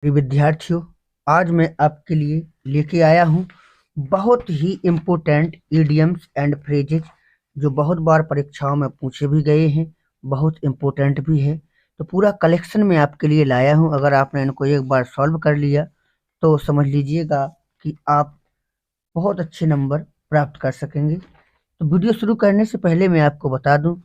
प्रिय विद्यार्थियों, आज मैं आपके लिए लेके आया हूँ बहुत ही इम्पोर्टेंट इडियम्स एंड फ्रेजेस जो बहुत बार परीक्षाओं में पूछे भी गए हैं, बहुत इम्पोर्टेंट भी है। तो पूरा कलेक्शन मैं आपके लिए लाया हूँ। अगर आपने इनको एक बार सॉल्व कर लिया तो समझ लीजिएगा कि आप बहुत अच्छे नंबर प्राप्त कर सकेंगे। तो वीडियो शुरू करने से पहले मैं आपको बता दूं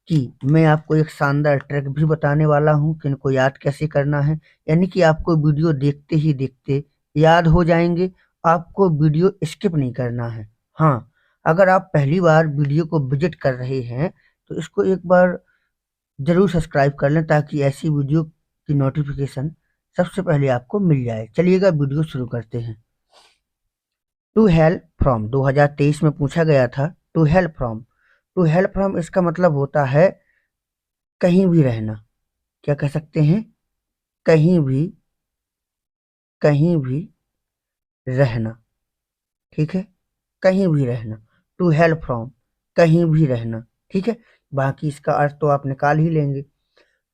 कि मैं आपको एक शानदार ट्रिक भी बताने वाला हूं कि इनको याद कैसे करना है। यानी कि आपको वीडियो देखते ही देखते याद हो जाएंगे, आपको वीडियो स्किप नहीं करना है। हाँ, अगर आप पहली बार वीडियो को विजिट कर रहे हैं तो इसको एक बार जरूर सब्सक्राइब कर लें ताकि ऐसी वीडियो की नोटिफिकेशन सबसे पहले आपको मिल जाए। चलिएगा वीडियो शुरू करते हैं। टू हेल्प फ्रॉम 2023 में पूछा गया था। To help from, to help from इसका मतलब होता है कहीं भी रहना। क्या कह सकते हैं? कहीं भी, कहीं भी रहना। ठीक है, कहीं भी रहना। टू हेल्प फ्रॉम, कहीं भी रहना। ठीक है, बाकी इसका अर्थ तो आप निकाल ही लेंगे।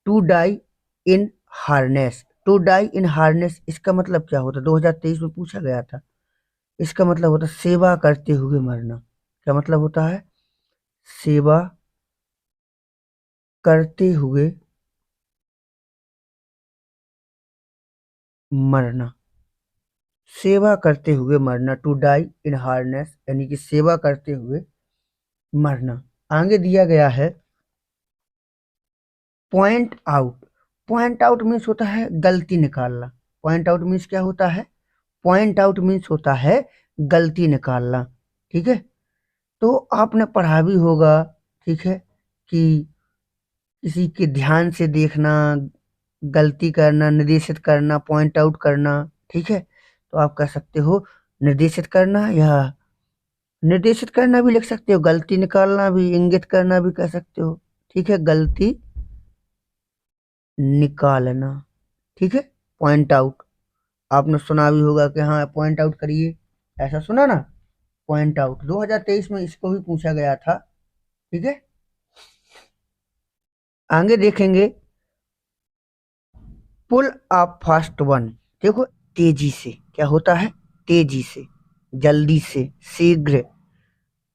To die in harness, to die in harness इसका मतलब क्या होता है? 2023 में पूछा गया था। इसका मतलब होता है सेवा करते हुए मरना। क्या मतलब होता है? सेवा करते हुए मरना। सेवा करते हुए मरना, टू डाई इन हार्नेस यानी कि सेवा करते हुए मरना। आगे दिया गया है point out. Point out means होता है गलती निकालना। पॉइंट आउट मीन्स क्या होता है? पॉइंट आउट मीन्स होता है गलती निकालना। ठीक है, तो आपने पढ़ा भी होगा, ठीक है, कि किसी के ध्यान से देखना, गलती करना, निर्देशित करना, पॉइंट आउट करना। ठीक है, तो आप कह सकते हो निर्देशित करना, या निर्देशित करना भी लिख सकते हो, गलती निकालना भी, इंगित करना भी कह सकते हो। ठीक है, गलती निकालना। ठीक है, पॉइंट आउट आपने सुना भी होगा कि हाँ पॉइंट आउट करिए, ऐसा सुना ना? पॉइंट आउट 2023 में इसको भी पूछा गया था। ठीक है, आगे देखेंगे पुल अप फास्ट वन। देखो, तेजी से क्या होता है? तेजी से, जल्दी से, शीघ्र।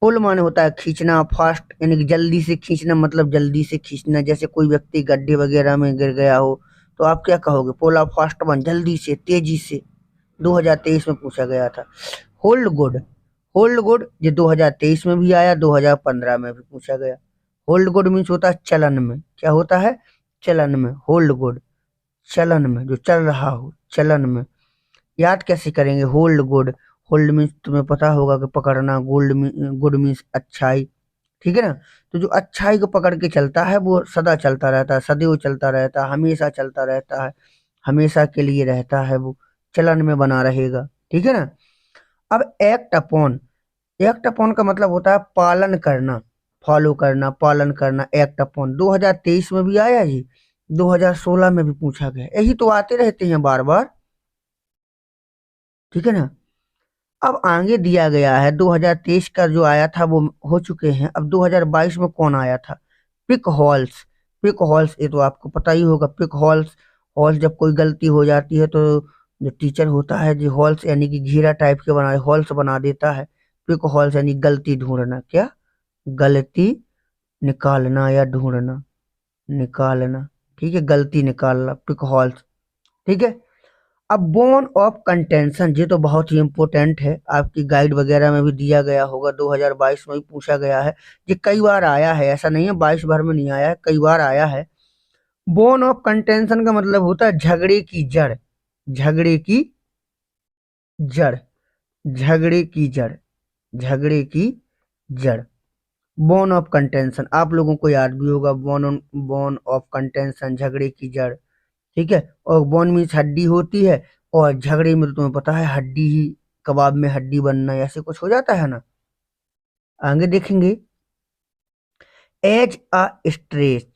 पुल माने होता है खींचना, फास्ट यानी कि जल्दी से खींचना, मतलब जल्दी से खींचना। जैसे कोई व्यक्ति गड्ढे वगैरह में गिर गया हो तो आप क्या कहोगे? पुल अप फास्ट वन, जल्दी से, तेजी से। 2023 में पूछा गया था। होल्ड गुड, होल्ड गुड ये 2023 में भी आया, 2015 में भी पूछा गया। होल्ड गुड मीन्स होता है चलन में। क्या होता है? चलन में। होल्ड गुड चलन में, जो चल रहा हो, चलन में। याद कैसे करेंगे? होल्ड गुड, होल्ड मीन्स तुम्हें पता होगा कि पकड़ना, गोल्ड गुड मीन्स अच्छाई। ठीक है ना? तो जो अच्छाई को पकड़ के चलता है वो सदा चलता रहता है, सदैव चलता रहता है, हमेशा चलता रहता है, हमेशा के लिए रहता है, वो चलन में बना रहेगा। ठीक है ना? अब एक्ट अपॉन, एक्ट अपॉन का मतलब होता है पालन करना, फॉलो करना, पालन करना। एक्ट अपॉन 2023 में भी आया जी, 2016 में भी पूछा गया। यही तो आते रहते हैं बार बार। ठीक है ना? अब आगे दिया गया है 2023 का जो आया था वो हो चुके हैं। अब 2022 में कौन आया था? Pick halls. पिक हॉल्स ये तो आपको पता ही होगा। पिक हॉल्स, हॉल्स जब कोई गलती हो जाती है तो जो टीचर होता है जो हॉल्स यानी कि घेरा टाइप के बना, हॉल्स बना देता है। पिक हॉल्स यानी गलती ढूंढना। क्या? गलती निकालना या ढूंढना, निकालना। ठीक है, गलती निकालना, पिक हॉल्स। ठीक है, अब बोन ऑफ कंटेंशन ये तो बहुत ही इंपॉर्टेंट है, आपकी गाइड वगैरह में भी दिया गया होगा, 2022 में भी पूछा गया है। ये कई बार आया है, ऐसा नहीं है 22 भर में नहीं आया है, कई बार आया है। बोन ऑफ कंटेंशन का मतलब होता है झगड़े की जड़। झगड़े की जड़, झगड़े की जड़, झगड़े की जड़। बोन ऑफ कंटेंशन आप लोगों को याद भी होगा। बोन, बोन ऑफ कंटेंशन झगड़े की जड़। ठीक है, और बोन मीन्स हड्डी होती है, और झगड़े में तो तुम्हें पता है हड्डी ही, कबाब में हड्डी बनना, ऐसे कुछ हो जाता है ना। आगे देखेंगे as a stretch.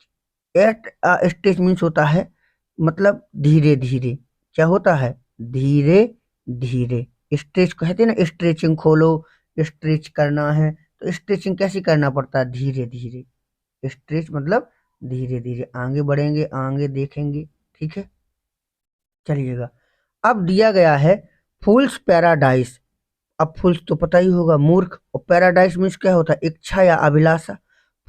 At a stretch means होता है मतलब धीरे धीरे। क्या होता है? धीरे धीरे। स्ट्रेच कहते हैं ना, स्ट्रेचिंग खोलो, स्ट्रेच करना है तो स्ट्रेचिंग कैसे करना पड़ता है? धीरे धीरे। स्ट्रेच मतलब धीरे धीरे। आगे बढ़ेंगे, आगे देखेंगे। ठीक है, चलिएगा। अब दिया गया है फूल्स पैराडाइस। अब फूल्स तो पता ही होगा मूर्ख, और पैराडाइस मीन्स क्या होता है, इच्छा या अभिलाषा।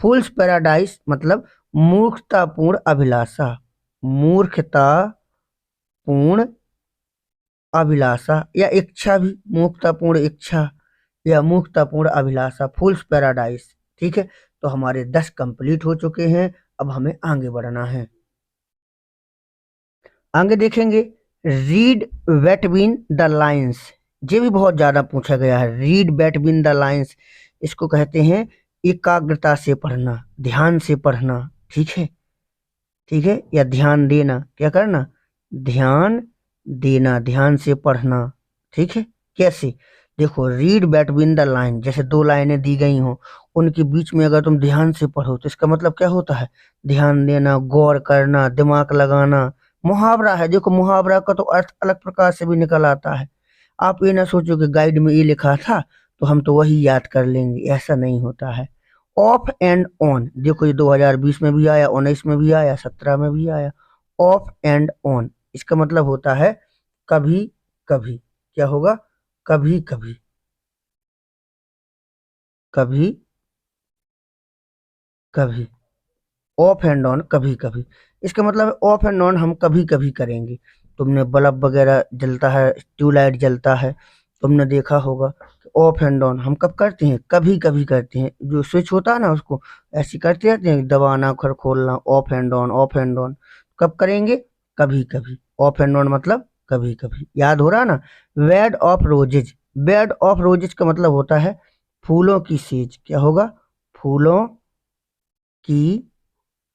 फूल्स पैराडाइस मतलब मूर्खतापूर्ण अभिलाषा, मूर्खतापूर्ण अभिलाषा या इच्छा भी, मूर्खतापूर्ण इच्छा या मूर्खतापूर्ण अभिलाषा, फूल्स पैराडाइस। ठीक है, तो हमारे 10 कंप्लीट हो चुके हैं। अब हमें आगे बढ़ना है। आगे देखेंगे, रीड बिटवीन द लाइंस। ये भी बहुत ज्यादा पूछा गया है, रीड बिटवीन द लाइंस। इसको कहते हैं एकाग्रता से पढ़ना, ध्यान से पढ़ना। ठीक है, ठीक है, या ध्यान देना, क्या करना, ध्यान देना, ध्यान से पढ़ना। ठीक है, कैसे, देखो रीड बिटवीन द लाइन, जैसे दो लाइनें दी गई हों, उनके बीच में अगर तुम ध्यान से पढ़ो तो इसका मतलब क्या होता है, ध्यान देना, गौर करना, दिमाग लगाना। मुहावरा है, देखो मुहावरा का तो अर्थ अलग प्रकार से भी निकल आता है। आप ये ना सोचो कि गाइड में ये लिखा था तो हम तो वही याद कर लेंगे, ऐसा नहीं होता है। ऑफ एंड ऑन, देखो ये 2020 में भी आया, 19 में भी आया, 17 में भी आया। ऑफ एंड ऑन, इसका मतलब होता है कभी कभी। क्या होगा, कभी कभी, कभी कभी। ऑफ एंड ऑन, कभी कभी, इसका मतलब ऑफ एंड ऑन हम कभी कभी करेंगे। तुमने बल्ब वगैरह जलता है, ट्यूबलाइट जलता है, तुमने देखा होगा। ऑफ एंड ऑन हम कब करते हैं, कभी कभी करते हैं। जो स्विच होता है ना उसको ऐसे करते रहते हैं, दबाना खर खोलना, of and on, of and on. कब करेंगे, कभी कभी। ऑफ एंड ऑन मतलब कभी कभी, याद हो रहा ना। Bed of roses, bed of roses का मतलब होता है फूलों की सेज। क्या होगा, फूलों की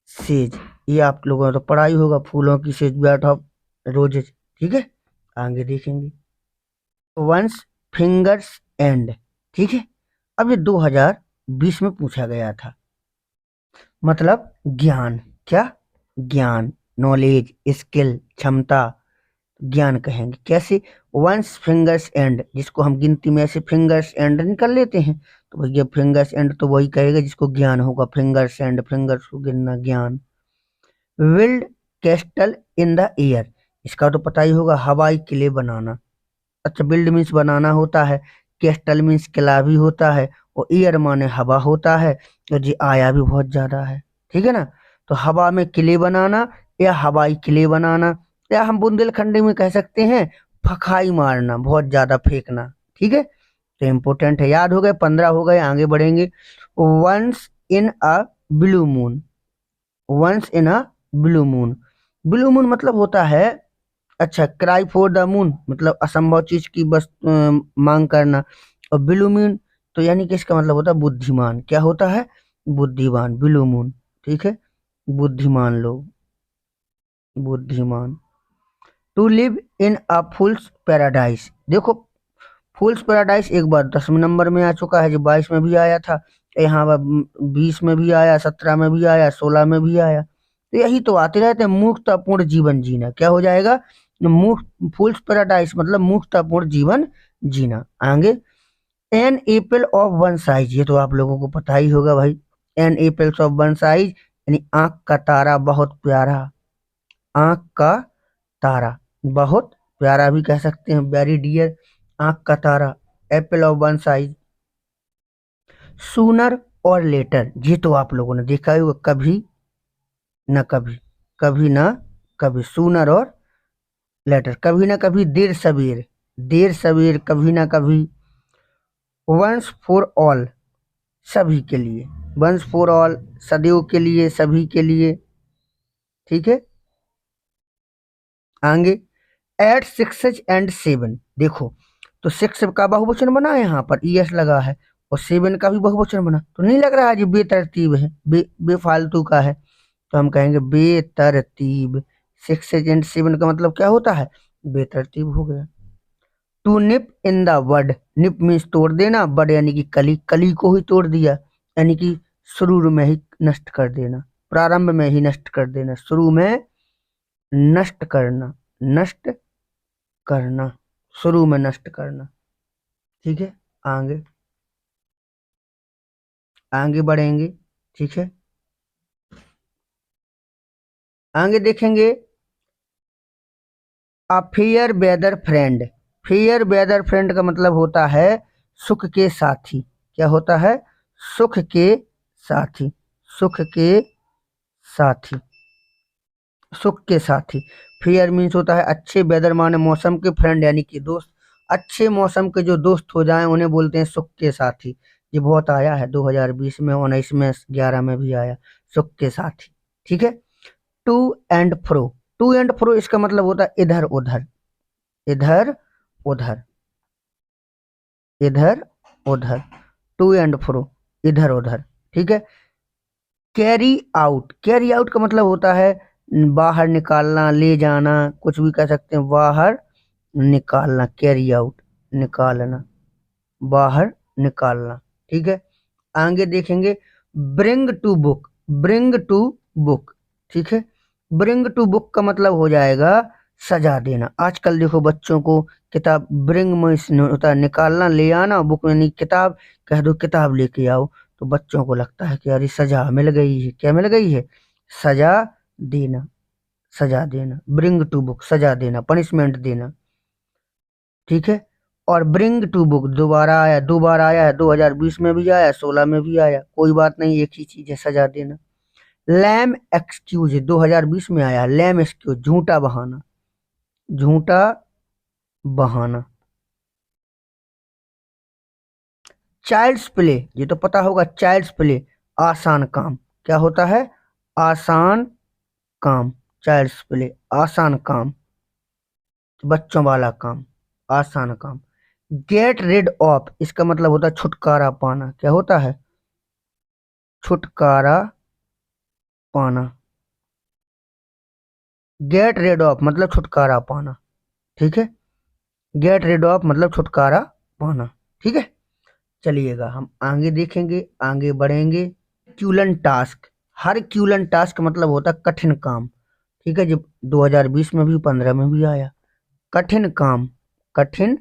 सेज। ये आप लोगों ने तो पढ़ा ही होगा, फूलों की सेज, बेड ऑफ रोजेज। ठीक है, आगे देखेंगे, वंस फिंगर्स एंड। ठीक है, अब ये 2020 में पूछा गया था। मतलब ज्ञान, क्या, ज्ञान, नॉलेज, स्किल, क्षमता, ज्ञान कहेंगे। कैसे, वंस फिंगर्स एंड, जिसको हम गिनती में ऐसे फिंगर्स एंड निकल लेते हैं, तो भैया फिंगर्स एंड तो वही कहेगा जिसको ज्ञान होगा। फिंगर्स एंड, फिंगर्स को गिनना, ज्ञान। Build castle in the air, इसका तो पता ही होगा, हवाई किले बनाना। अच्छा, बिल्ड मीन्स बनाना होता है, कैस्टल मीन्स किला भी होता है, और एयर माने हवा होता है। तो जी आया भी बहुत ज्यादा है। ठीक है ना, तो हवा में किले बनाना या हवाई किले बनाना, या हम बुंदेलखंडी में कह सकते हैं फखाई मारना, बहुत ज्यादा फेंकना। ठीक है, तो इम्पोर्टेंट है, याद हो गए, 15 हो गए। आगे बढ़ेंगे, once in a blue moon. Once in a blue moon, blue moon मतलब होता है, अच्छा, क्राई फॉर द मून मतलब असंभव चीज की बस मांग करना। और ब्लू मून तो यानी कि इसका मतलब होता है बुद्धिमान। क्या होता है, बुद्धिमान, ब्लू मून। ठीक है, बुद्धिमान लोग, बुद्धिमान। To live in a fool's paradise, देखो फूल्स पैराडाइस एक बार 10वें नंबर में आ चुका है, जो 22 में भी आया था, यहाँ 20 में भी आया, 17 में भी आया, 16 में भी आया। तो यही तो आते रहते हैं, मूर्खतापूर्ण जीवन जीना। क्या हो जाएगा, मूर्ख, फूल्स पैराडाइस मतलब मूर्खतापूर्ण जीवन जीना। आगे, an apple of one size, ये तो आप लोगों को पता ही होगा भाई। An apples of one size यानी आंख का तारा बहुत प्यारा, आंख का तारा बहुत प्यारा भी कह सकते हैं, वेरी डियर, आंख का तारा, apple of one eye. Sooner or later, ये तो आप लोगों ने देखा ही होगा, कभी न कभी, कभी ना कभी, सूनर और लेटर, कभी ना कभी, देर सवेर, देर सवेर, कभी ना कभी। वंस फॉर ऑल, सभी के लिए, वंस फॉर ऑल, सदैव के लिए, सभी के लिए। ठीक है, आगे, एट सिक्स एंड सेवन, देखो तो सिक्स का बहुवचन बना है, यहाँ पर ईएस लगा है, और सेवन का भी बहुवचन बना, तो नहीं लग रहा है जी बेतरतीब है, बेफालतू का है। तो हम कहेंगे बेतरतीब। सिक्स एंड सेवन का मतलब क्या होता है, बेतरतीब हो गया। To nip in the word, nip means तोड़ देना, बड यानी कि कली, कली को ही तोड़ दिया, यानी कि शुरू में ही नष्ट कर देना, प्रारंभ में ही नष्ट कर देना, शुरू में नष्ट करना, नष्ट करना, शुरू में नष्ट करना। ठीक है, आगे, आगे बढ़ेंगे। ठीक है, आगे देखेंगे, a fair weather friend. Fair weather friend का मतलब होता है सुख के साथी। क्या होता है? सुख के साथी। सुख के साथी। सुख के साथी। फेयर मीन्स होता है अच्छे, वेदर माने मौसम के, फ्रेंड यानी कि दोस्त। अच्छे मौसम के जो दोस्त हो जाएं उन्हें बोलते हैं सुख के साथी। ये बहुत आया है 2020 में, 19 में, 11 में भी आया, सुख के साथी। ठीक है। To and fro. To and fro इसका मतलब होता है इधर उधर। इधर उधर। इधर उधर। टू एंड फ्रो, इधर उधर। ठीक है। Carry out. कैरी आउट का मतलब होता है बाहर निकालना, ले जाना, कुछ भी कह सकते हैं, बाहर निकालना। कैरी आउट, निकालना, बाहर निकालना। ठीक है। आगे देखेंगे bring to book. Bring to book. ठीक है। ब्रिंग टू बुक का मतलब हो जाएगा सजा देना। आजकल देखो बच्चों को किताब ब्रिंग में होता है निकालना, ले आना, बुक में नहीं, किताब कह दो किताब लेके आओ, तो बच्चों को लगता है कि अरे सजा मिल गई है। क्या मिल गई है? सजा देना। सजा देना। ब्रिंग टू बुक, सजा देना, पनिशमेंट देना। ठीक है। और ब्रिंग टू बुक दोबारा आया, 2 बार आया है, 2020 में भी आया, 16 में भी आया, कोई बात नहीं, एक ही चीज है, सजा देना। लैम एक्सक्यूज 2020 में आया, लैम एक्सक्यूज झूठा बहाना। झूठा बहाना। चाइल्ड्स प्ले, ये तो पता होगा, चाइल्ड्स प्ले आसान काम। क्या होता है? आसान काम। चाइल्ड्स प्ले आसान काम, बच्चों वाला काम, आसान काम। गेट रिड ऑफ इसका मतलब होता है छुटकारा पाना। क्या होता है? छुटकारा पाना। गेट रेड ऑफ मतलब छुटकारा पाना। ठीक है। गेट रेड ऑफ मतलब छुटकारा पाना। ठीक है। चलिएगा हम आगे देखेंगे, आगे बढ़ेंगे। क्यूलन टास्क। हर क्यूलन टास्क मतलब होता है कठिन काम। ठीक है। जब 2020 में भी, 15 में भी आया, कठिन काम। कठिन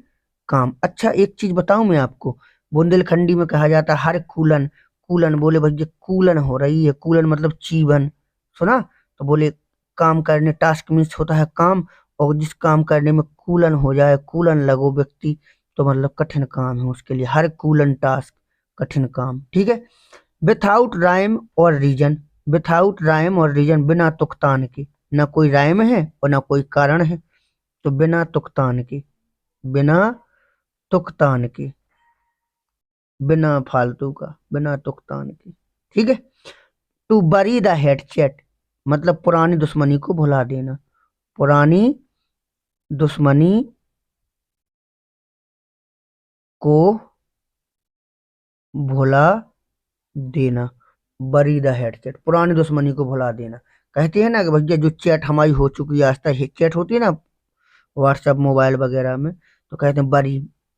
काम। अच्छा एक चीज बताऊं मैं आपको, बुंदेलखंडी में कहा जाता है हर कूलन। कूलन बोले भैया कूलन हो रही है, कूलन मतलब जीवन। सुना? तो बोले काम करने, टास्क मीन्स होता है काम, और जिस काम करने में कूलन हो जाए, कूलन लगो व्यक्ति, तो मतलब कठिन काम है उसके लिए, हर कूलन टास्क, कठिन काम। ठीक है। विथाउट राइम और रीजन। विथाउट राइम और रीजन, बिना तुकतान के। ना कोई राइम है और ना कोई कारण है, तो बिना तुकतान के। बिना तुकतान के, बिना फालतू का, बिना तुकतान के। ठीक है। To bury the head chat मतलब पुरानी दुश्मनी को भुला देना। पुरानी दुश्मनी को भुला देना। बरी द हेड चैट, पुरानी दुश्मनी को भुला देना। कहते हैं ना कि भैया जो चैट हमारी हो चुकी है, आज तक चैट होती है ना व्हाट्सएप, मोबाइल वगैरह में, तो कहते हैं बरी।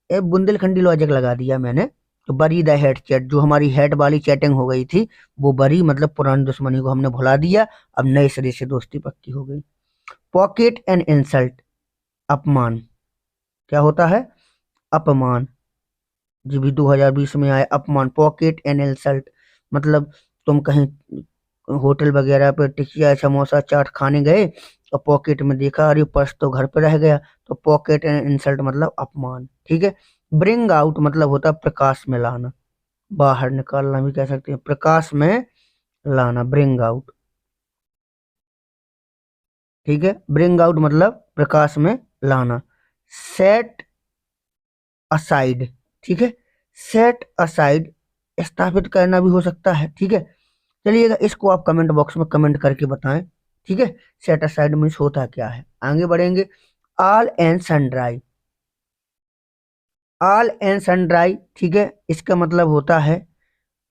ए बुंदेलखंडी लॉजिक लगा दिया मैंने। तो बरी द हेड चैट, जो हमारी हेड वाली चैटिंग हो गई थी, वो बरी मतलब पुरानी दुश्मनी को हमने भुला दिया, अब नए सिरे से दोस्ती पक्की हो गई। पॉकेट एंड इंसल्ट, अपमान। क्या होता है? अपमान। जी भी 2020 में आए, अपमान। पॉकेट एंड इंसल्ट मतलब तुम कहीं होटल वगैरह पे टिकिया समोसा चाट खाने गए और पॉकेट में देखा, अरे पर्स तो घर पे रह गया, तो पॉकेट एंड इंसल्ट मतलब अपमान। ठीक है। ब्रिंग आउट मतलब होता है प्रकाश में लाना, बाहर निकालना भी कह सकते हैं, प्रकाश में लाना, ब्रिंग आउट। ठीक है। ब्रिंग आउट मतलब प्रकाश में लाना। Set aside. ठीक है। सेट असाइड स्थापित करना भी हो सकता है। ठीक है। चलिएगा इसको आप कमेंट बॉक्स में कमेंट करके बताएं। ठीक है। सेट असाइड मीन्स होता क्या है, आगे बढ़ेंगे। All and sundry. All and sundry, ठीक है, इसका मतलब होता है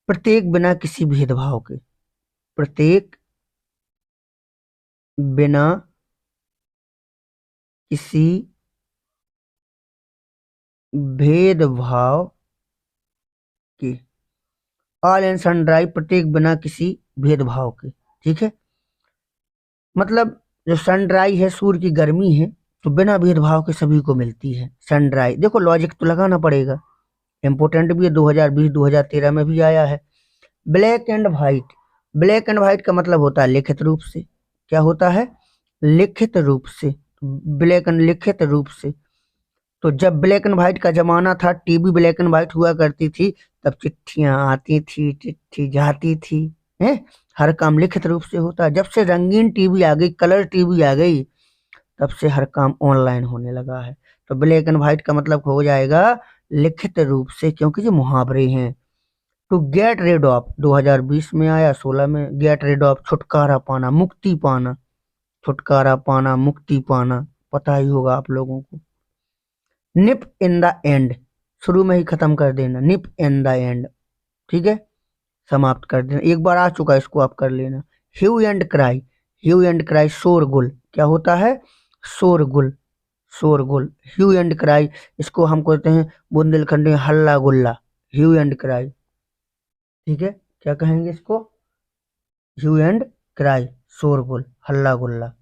प्रत्येक बिना किसी भेदभाव के। प्रत्येक बिना किसी भेदभाव के। ऑल एंड सनड्राई प्रत्येक बिना किसी भेदभाव के। ठीक है। मतलब जो सनड्राई है, सूर्य की गर्मी है, तो बिना भेदभाव के सभी को मिलती है सनड्राई। देखो लॉजिक तो लगाना पड़ेगा, इंपोर्टेंट भी है, 2020 2013 में भी आया है। Black and white. Black and white का मतलब होता है लिखित रूप से। क्या होता है? लिखित रूप से। ब्लैक एंड लिखित रूप से। तो जब ब्लैक एंड व्हाइट का जमाना था, टीवी ब्लैक एंड व्हाइट हुआ करती थी, तब चिट्ठियां आती थी, चिट्ठी जाती थी, हैं। हर काम लिखित रूप से होता है। जब से रंगीन टीवी आ गई, कलर टीवी आ गई, तब से हर काम ऑनलाइन होने लगा है। तो ब्लैक एंड व्हाइट का मतलब हो जाएगा लिखित रूप से, क्योंकि जो मुहावरे हैं। टू गेट रेड ऑफ 2020 में आया, 16 में गेट रेड ऑफ, छुटकारा पाना, मुक्ति पाना। छुटकारा पाना, मुक्ति पाना, पता ही होगा आप लोगों को। निप इन द एंड, शुरू में ही खत्म कर देना, निप इन द एंड, ठीक है, समाप्त कर देना। एक बार आ चुका है, इसको आप कर लेना। Hue and cry, hue and cry शोरगुल, क्या होता है? शोरगुल, शोरगुल, ह्यू एंड क्राई। इसको हम कहते हैं बुंदेलखंडी में हल्ला गुल्ला, ह्यू एंड क्राई, ठीक है। क्या कहेंगे इसको? ह्यू एंड क्राई, शोरगुल, हल्ला गुल्ला।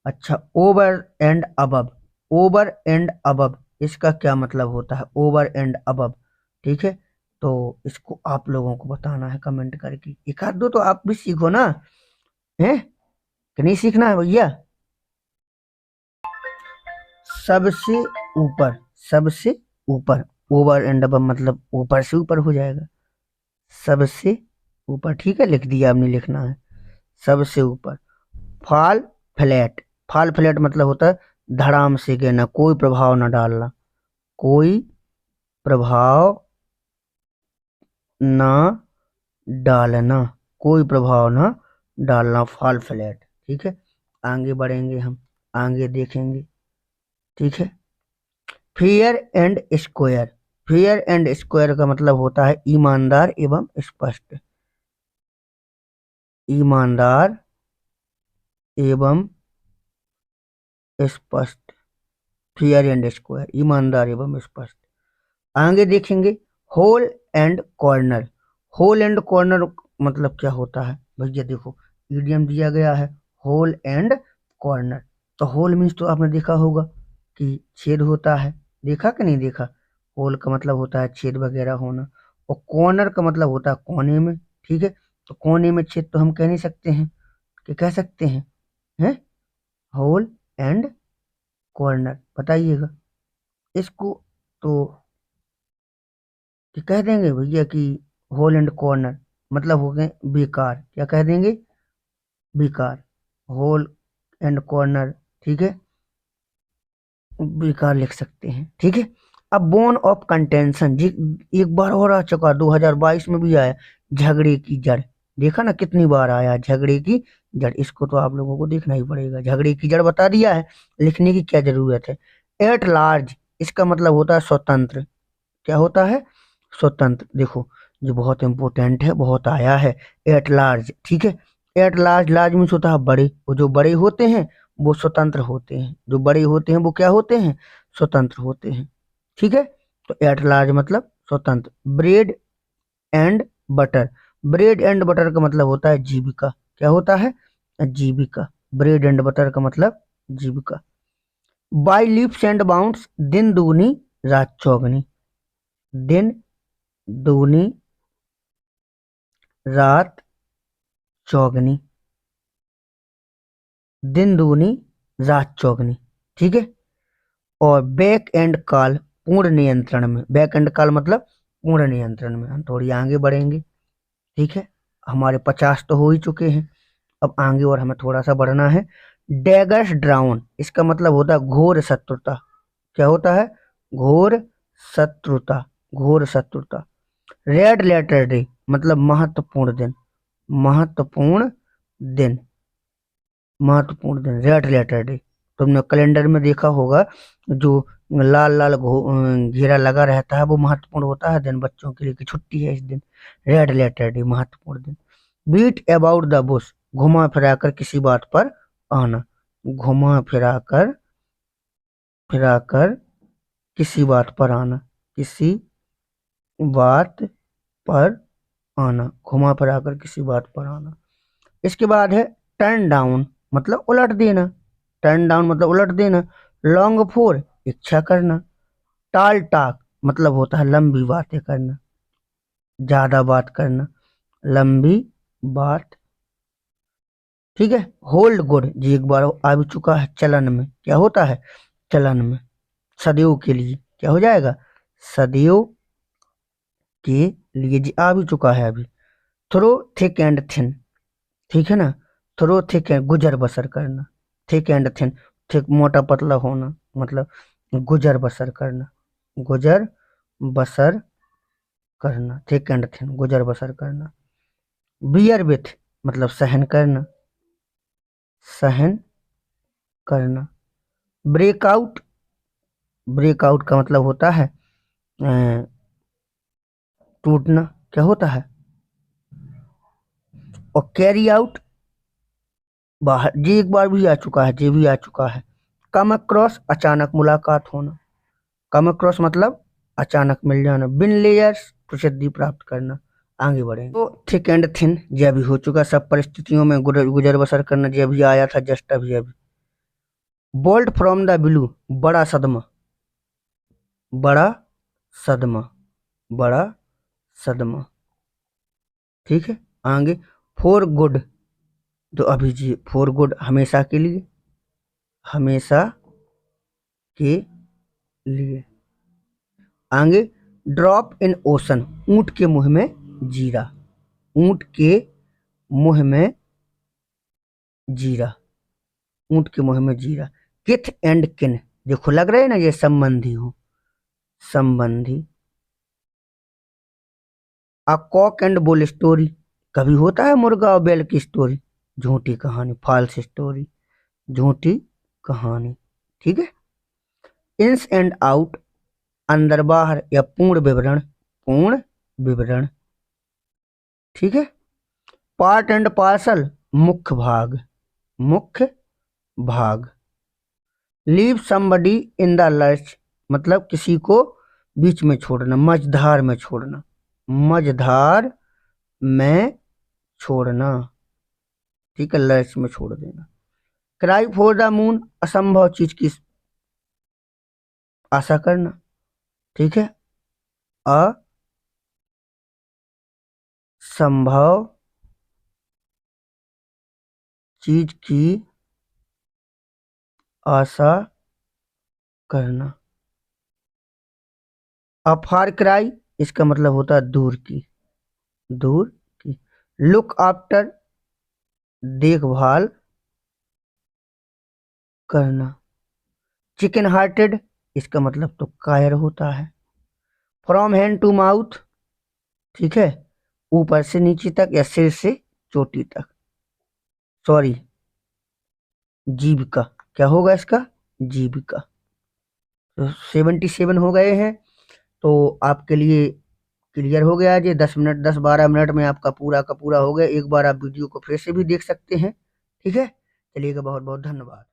अच्छा, over and above, over and above, इसका क्या मतलब होता है? ओवर एंड अबव, ठीक है। तो इसको आप लोगों को बताना है कमेंट करके। एक आध दो तो आप भी सीखो ना, हैं कि नहीं सीखना है भैया? सबसे ऊपर, सबसे ऊपर, ओवर एंड अबव मतलब ऊपर से ऊपर हो जाएगा, सबसे ऊपर, ठीक है, लिख दिया आपने, लिखना है सबसे ऊपर। फॉल फ्लैट, फॉल फ्लैट मतलब होता है धड़ाम से गिरना, कोई प्रभाव न डालना, कोई प्रभाव ना डालना, कोई प्रभाव ना डालना, फॉल फ्लैट, ठीक है। आगे बढ़ेंगे हम, आगे देखेंगे, ठीक है। Fair and square, fair and square का मतलब होता है ईमानदार एवं स्पष्ट, ईमानदार एवं स्पष्ट, फेयर एंड स्क्वायर, ईमानदार एवं स्पष्ट। आगे देखेंगे hole and corner, hole and corner मतलब क्या होता है भैया? देखो, ईडियम दिया गया है होल एंड कॉर्नर। तो होल मीन्स तो आपने देखा होगा कि छेद होता है, देखा कि नहीं देखा? होल का मतलब होता है छेद वगैरह होना, और कॉर्नर का मतलब होता है कोने में, ठीक है। तो कोने में छेद तो हम कह नहीं सकते हैं, कि कह सकते हैं होल एंड कॉर्नर, बताइएगा इसको। तो कि कह देंगे भैया कि होल एंड कॉर्नर मतलब हो गए बेकार, क्या कह देंगे? बेकार, होल एंड कॉर्नर, ठीक है, बेकार लिख सकते हैं, ठीक है। अब बोन ऑफ कंटेंशन जी, एक बार और आ चुका, 2022 में भी आया, झगड़े की जड़। देखा ना कितनी बार आया झगड़े की जड़, इसको तो आप लोगों को देखना ही पड़ेगा। झगड़े की जड़ बता दिया है, लिखने की क्या जरूरत है। एट लार्ज, इसका मतलब होता है स्वतंत्र, क्या होता है? स्वतंत्र। देखो, जो बहुत इंपॉर्टेंट है, बहुत आया है, एट लार्ज, ठीक है। एट लार्ज, लार्ज मीन्स होता है बड़े, वो जो बड़े होते हैं वो स्वतंत्र होते हैं, जो बड़े होते हैं वो क्या होते हैं? स्वतंत्र होते हैं, ठीक है। तो एट लार्ज मतलब स्वतंत्र। Bread and butter, bread and butter का मतलब होता है जीविका, क्या होता है? जीविका, ब्रेड एंड बटर का मतलब जीविका। बाई लीप्स एंड बाउंड्स, दिन दूनी रात चौगनी, दिन दूनी रात चौगनी, दिन दूनी रात चौगनी, ठीक है। और बैक एंड कॉल, पूर्ण नियंत्रण में, बैक एंड कॉल मतलब पूर्ण नियंत्रण में। हम थोड़ी आगे बढ़ेंगे, ठीक है। हमारे 50 तो हो ही चुके हैं, अब आगे और हमें थोड़ा सा बढ़ना है। डैगर्स ड्राउन, इसका मतलब होता है घोर शत्रुता, क्या होता है? घोर शत्रुता, घोर शत्रुता। रेड लेटर डे मतलब महत्वपूर्ण दिन, महत्वपूर्ण दिन, महत्वपूर्ण दिन, रेड लेटर डे। तुमने कैलेंडर में देखा होगा, जो लाल लाल घेरा लगा रहता है, वो महत्वपूर्ण होता है दिन, बच्चों के लिए कि छुट्टी है इस दिन, रेड लेटर डे, महत्वपूर्ण दिन। बीट अबाउट द बुश, घुमा फिराकर किसी बात पर आना, घुमा फिराकर, फिराकर किसी बात पर आना, किसी बात पर आना, घुमा फिराकर किसी बात पर आना। इसके बाद है टर्न डाउन मतलब उलट देना, टर्न डाउन मतलब उलट देना। लॉन्ग फोर, इच्छा करना। टाल टाक मतलब होता है लंबी बातें करना, ज्यादा बात करना, लंबी बात, ठीक है। होल्ड गुड जी एक बार आ भी चुका है चलन में, क्या होता है चलन में, सदैव के लिए क्या हो जाएगा, सदैव के लिए जी आ भी चुका है अभी। थ्रो थिक एंड थिन, ठीक है ना, थ्रो थिक एंड गुजर बसर करना, थिक एंड थिन, थिक मोटा पतला होना, मतलब गुजर बसर करना, गुजर बसर करना, थिक एंड थिन गुजर बसर करना। बियर विथ मतलब सहन करना, सहन करना। ब्रेकआउट, ब्रेकआउट का मतलब होता है टूटना, क्या होता है। और कैरी आउट बाहर, जी एक बार भी आ चुका है, जी भी आ चुका है। कम अक्रॉस अचानक मुलाकात होना, कम अक्रॉस मतलब अचानक मिल जाना। बिन लेयर्स प्रसिद्धि प्राप्त करना। आगे बढ़ेंगे तो थिक एंड थिन यह भी हो चुका, सब परिस्थितियों में गुजर बसर करना यह भी आया था जस्ट अभी अभी। बोल्ट फ्रॉम द ब्लू बड़ा सदमा, बड़ा सदमा, बड़ा सदमा, ठीक है। आगे फॉर गुड, तो अभी जी फॉर गुड हमेशा के लिए, हमेशा के लिए। आगे ड्रॉप इन ओशन, ऊंट के मुंह में जीरा, ऊंट के मुंह में जीरा, ऊंट के मुंह में जीरा। किथ एंड किन, देखो लग रहा है ना ये संबंधी हो, संबंधी। A cock and bull story, कभी होता है मुर्गा और बैल की स्टोरी, झूठी कहानी, फॉल्स स्टोरी, झूठी कहानी, ठीक है। इंस एंड आउट अंदर बाहर या पूर्ण विवरण, पूर्ण विवरण, ठीक है। पार्ट एंड पार्सल मुख्य भाग, मुख्य भाग। Leave somebody in the lurch मतलब किसी को बीच में छोड़ना, मझधार में छोड़ना, मझधार में छोड़ना, ठीक है, लर्च में छोड़ देना। क्राई फॉर द मून असंभव चीज की आशा करना, ठीक है, असंभव चीज की आशा करना। अफार क्राई इसका मतलब होता है दूर की, दूर की। लुक आफ्टर देखभाल करना। चिकन हार्टेड इसका मतलब तो कायर होता है। फ्रॉम हैंड टू माउथ, ठीक है, ऊपर से नीचे तक या सिर से चोटी तक, सॉरी जीविका, क्या होगा इसका, जीविका। तो 77 हो गए हैं, तो आपके लिए क्लियर हो गया जी। 10 मिनट 10-12 मिनट में आपका पूरा का पूरा हो गया। एक बार आप वीडियो को फिर से भी देख सकते हैं, ठीक है। चलिएगा, बहुत बहुत धन्यवाद।